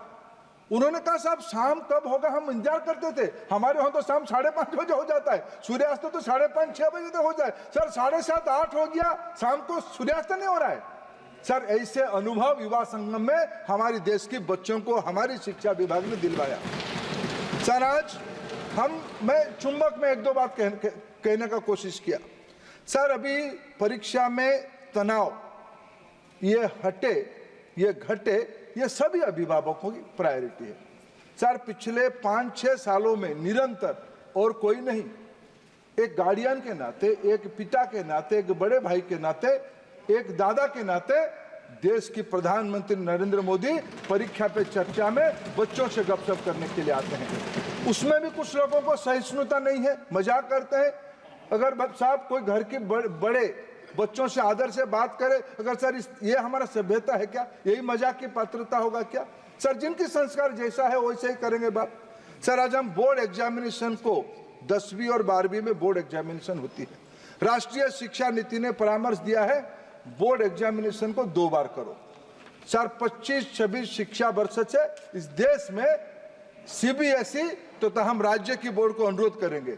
Speaker 1: उन्होंने कहा साहब शाम कब होगा, हम इंतजार करते थे, हमारे वहां तो शाम 5:30 बजे हो जाता है, सूर्यास्त तो 5:30 6 बजे तक हो जाए। सर 7:30 8 हो गया, शाम को सूर्यास्त नहीं हो रहा है। सर ऐसे अनुभव युवा संगम में हमारे देश के बच्चों को हमारी शिक्षा विभाग ने दिलवाया। सर आज मैं चुंबक में 1-2 बात कहने का कोशिश किया। सर अभी परीक्षा में तनाव ये हटे ये घटे, ये सभी अभिभावकों की प्रायोरिटी है। सर पिछले 5-6 सालों में निरंतर, और कोई नहीं, एक गार्डियन के नाते, एक पिता के नाते, एक बड़े भाई के नाते, एक दादा के नाते, देश की प्रधानमंत्री नरेंद्र मोदी परीक्षा पे चर्चा में बच्चों से गपशप करने के लिए आते हैं। उसमें भी कुछ लोगों को सहिष्णुता नहीं है, मजाक करते हैं। अगर साहब कोई घर के बड़े बच्चों से आदर से बात करे, अगर सर ये हमारा सभ्यता है क्या, यही मजाक की पात्रता होगा क्या? सर जिनकी संस्कार जैसा है वैसे ही करेंगे बात। सर आज हम बोर्ड एग्जामिनेशन को 10वीं और 12वीं में बोर्ड एग्जामिनेशन होती है, राष्ट्रीय शिक्षा नीति ने परामर्श दिया है बोर्ड एग्जामिनेशन को 2 बार करो। सर 25-26 शिक्षा वर्ष से इस देश में सीबीएसई तो हम राज्य की बोर्ड को अनुरोध करेंगे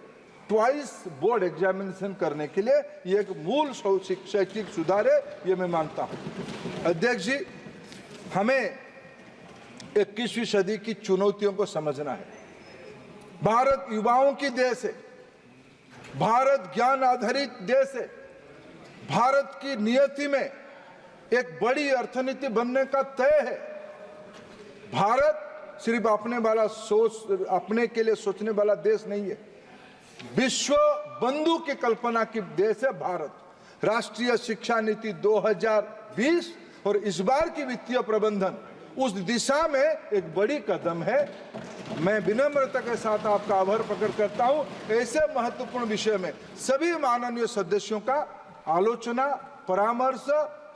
Speaker 1: ट्वाइस बोर्ड एग्जामिनेशन करने के लिए। ये एक मूल शैक्षिक सुधार है, ये मैं मानता हूं। अध्यक्ष जी, हमें 21वीं सदी की चुनौतियों को समझना है। भारत युवाओं की देश है, भारत ज्ञान आधारित देश है, भारत की नियति में एक बड़ी अर्थनीति बनने का तय है। भारत सिर्फ अपने के लिए सोचने वाला देश नहीं है, विश्व बंधु की कल्पना की देश है भारत। राष्ट्रीय शिक्षा नीति 2020 और इस बार की वित्तीय प्रबंधन उस दिशा में एक बड़ी कदम है। मैं विनम्रता के साथ आपका आभार प्रकट करता हूं। ऐसे महत्वपूर्ण विषय में सभी माननीय सदस्यों का आलोचना, परामर्श,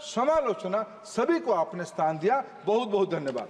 Speaker 1: समालोचना सभी को आपने स्थान दिया। बहुत बहुत धन्यवाद।